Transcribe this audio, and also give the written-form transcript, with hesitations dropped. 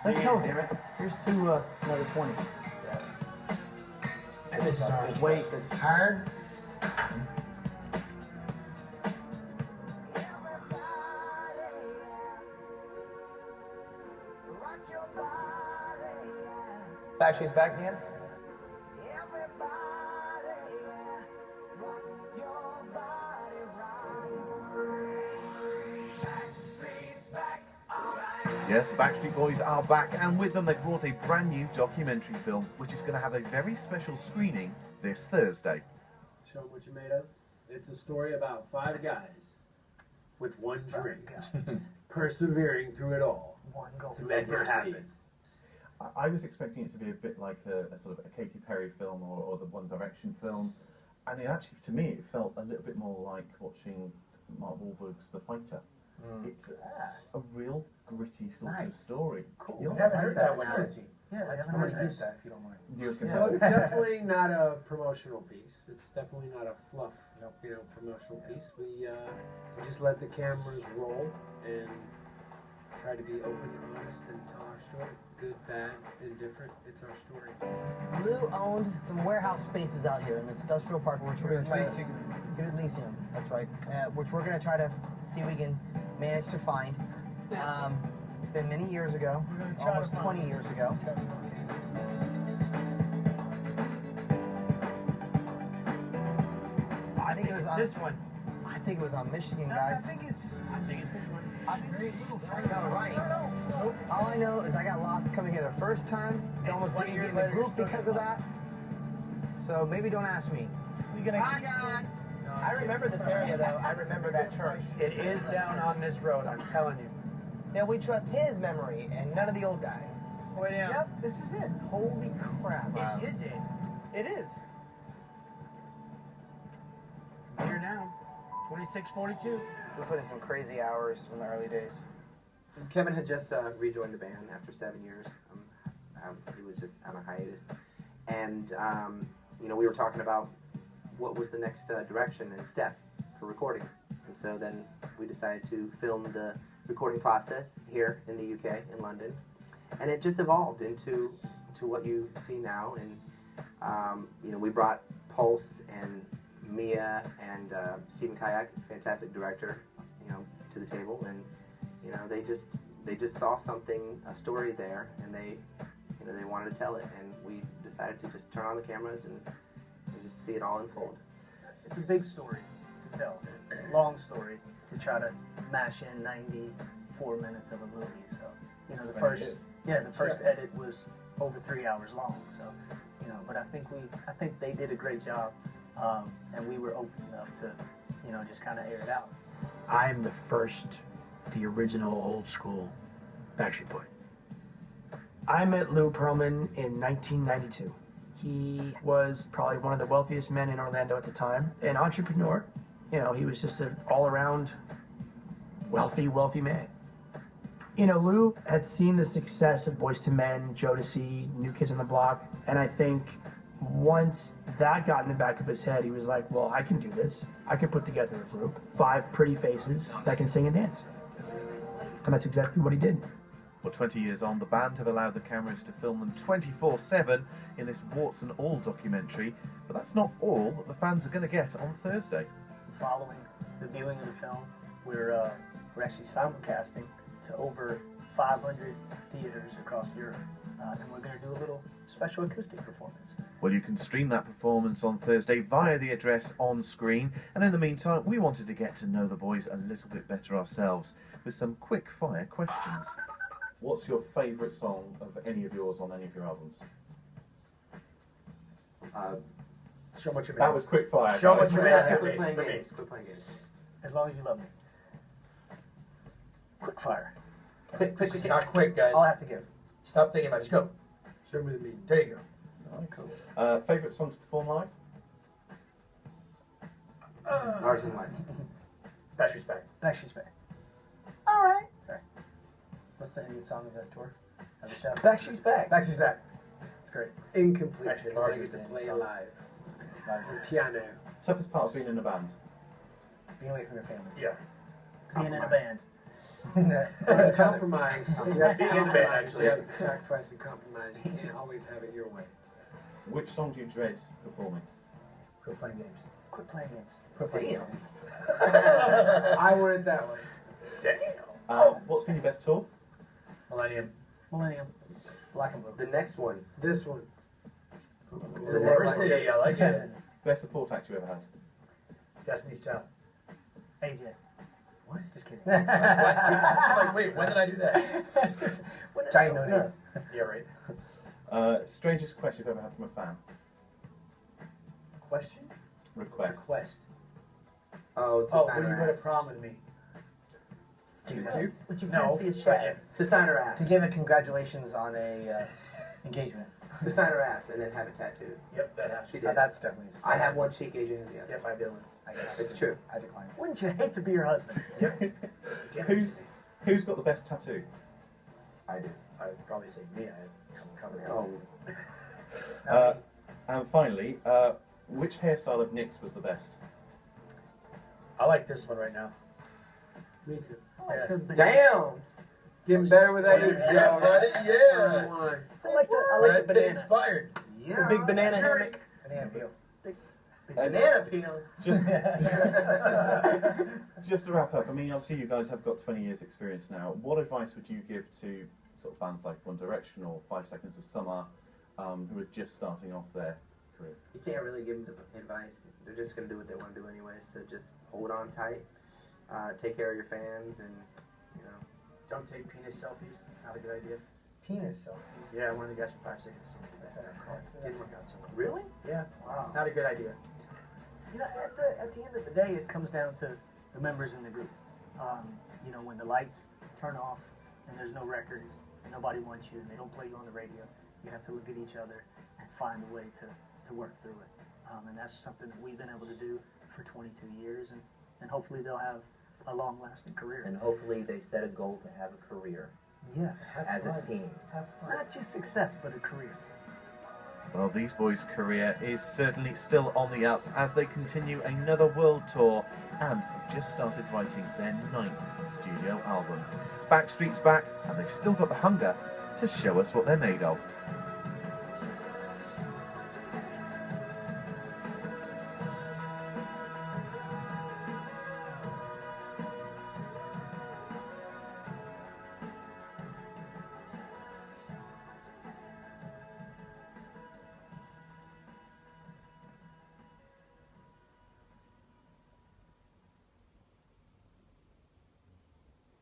Let's toast. Here's to another 20. Yeah. And this is our weight. This hard. Backstreet's back dance. Yes, the Backstreet Boys are back, and with them they brought a brand new documentary film, which is going to have a very special screening this Thursday. Show them what you're made of. It's a story about 5 guys with one dream, persevering through it all. One goal to make it happen. I was expecting it to be a bit like a sort of a Katy Perry film or the One Direction film, and it actually, to me, it felt a little bit more like watching Mark Wahlberg's The Fighter. It's a real gritty sort of story. Cool. You I haven't heard that analogy. Yeah, I haven't heard that. Use that if you don't mind. Well, it's definitely not a promotional piece. It's definitely not a fluff, promotional piece. We just let the cameras roll and try to be open and honest and tell our story. Good, bad, indifferent. It's our story. Lou owned some warehouse spaces out here in this industrial park, which we're going to try to leasing them. That's right. Which we're going to try to see if we can manage to find. It's been many years ago, almost 20 years ago. I think it was on this one. I think it was on Michigan, guys. I think it's this one. I think it's right. All I know is I got lost coming here the first time. Almost didn't get in the group because of that. So maybe don't ask me. I remember this area though. I remember that church. It is down on this road, I'm telling you. Then we trust his memory and none of the old guys. Well, yeah. Yep, this is it. Holy crap. Wow. This is it. It is. Here now. 26:42. We put in some crazy hours in the early days. Kevin had just rejoined the band after 7 years. He was just on a hiatus. And, we were talking about what was the next direction and step for recording. And so then we decided to film the recording process here in the UK, in London. And it just evolved into what you see now. And, we brought Pulse and Mia and Stephen Kayak, fantastic director, to the table. And, they just saw something, a story there, and they wanted to tell it. And we decided to just turn on the cameras and just see it all unfold. It's a big story to tell, a long story to try to mash in 94 minutes of a movie. So, the first edit was over 3 hours long. So, but I think they did a great job, and we were open enough to, just kind of air it out. I'm the original old school Backstreet Boy. I met Lou Pearlman in 1992. He was probably one of the wealthiest men in Orlando at the time, an entrepreneur. He was just an all-around wealthy man. Lou had seen the success of Boyz II Men, Jodeci, New Kids on the Block, and I think once that got in the back of his head, he was like, well, I can do this. I can put together a group, 5 pretty faces that can sing and dance. And that's exactly what he did. Well, 20 years on, the band have allowed the cameras to film them 24/7 in this warts and all documentary, but that's not all that the fans are going to get on Thursday. Following the viewing of the film, we're actually simulcasting to over 500 theaters across Europe, and we're going to do a little special acoustic performance. Well, you can stream that performance on Thursday via the address on screen, and in the meantime, we wanted to get to know the boys a little bit better ourselves with some quick-fire questions. What's your favourite song of any of yours on any of your albums? Show what you're made. That was quick fire. Show what you're made. Quit playing games. Quit playing games. As long as you love me. Quick fire. It's not quick, guys. I'll have to give. Stop thinking about it. Just go. Show me the meaning. There you go. Nice. Cool. Favourite song to perform live? Ours in life. Backstreet's back. Backstreet's back. All right. Sorry. What's the ending song of the tour? Of the show? Backstreet's back. Backstreet's back. It's great. Incomplete. Actually, Because Lars I used to was the play song. live. Piano. Toughest part of being in a band? Being away from your family. Yeah. Being in a band. We're gonna compromise. You have to Being in the band, actually. You have to sacrifice and compromise. You can't always have it your way. Which song do you dread performing? Quit playing games. Quit playing games. Quit playing Damn. games. I want it that way. Damn. What's been your best tour? Millennium. Millennium. Black and blue. The next one. This one. The next one. Diversity, I like it. Best support act you ever had? Destiny's Child. AJ. What? Just kidding. What? I'm like, wait, when did I do that? Johnny No Name. Yeah, right. Strangest request you've ever had from a fan? Question? Request. Request. Oh, to Oh, sign will you her go to ass. prom with me? Did you? Would you No, fancy a but shag? To sign her ass. To give a congratulations on a engagement. To sign her ass and then have it tattooed. Yep, that happened. She did. That's definitely. I have one cheek, Adrian has the other. Yep, I did. It's true. I decline. Wouldn't you hate to be your husband? Who's got the best tattoo? I do. I'd probably say me. I haven't covered it. Oh, And finally, which hairstyle of Nick's was the best? I like this one right now. Me too. I like the banana. damn! Getting better with age. Yeah, buddy, yeah. Come on. I like the Brad Pitt banana. inspired. Yeah. The big banana hammock. Banana peel. Banana peel. Just, just to wrap up, I mean, obviously you guys have got 20 years experience now. What advice would you give to sort of bands like One Direction or 5 Seconds of Summer who are just starting off their career? You can't really give them the advice. They're just going to do what they want to do anyway. So just hold on tight. Take care of your fans and, you know. Don't take penis selfies. Not a good idea. Penis selfies. Yeah, one of the guys from 5 Seconds did that. Didn't work out so well. Really? Yeah, Wow. not a good idea. You know, at the end of the day, it comes down to the members in the group. You know, when the lights turn off and there's no records, and nobody wants you, and they don't play you on the radio, you have to look at each other and find a way to work through it. And that's something that we've been able to do for 22 years, and hopefully they'll have a long-lasting career. And hopefully they set a goal to have a career Yes, as a team. Have fun. not just success, but a career. Well, these boys' career is certainly still on the up as they continue another world tour and have just started writing their 9th studio album. Backstreet's back and they've still got the hunger to show us what they're made of.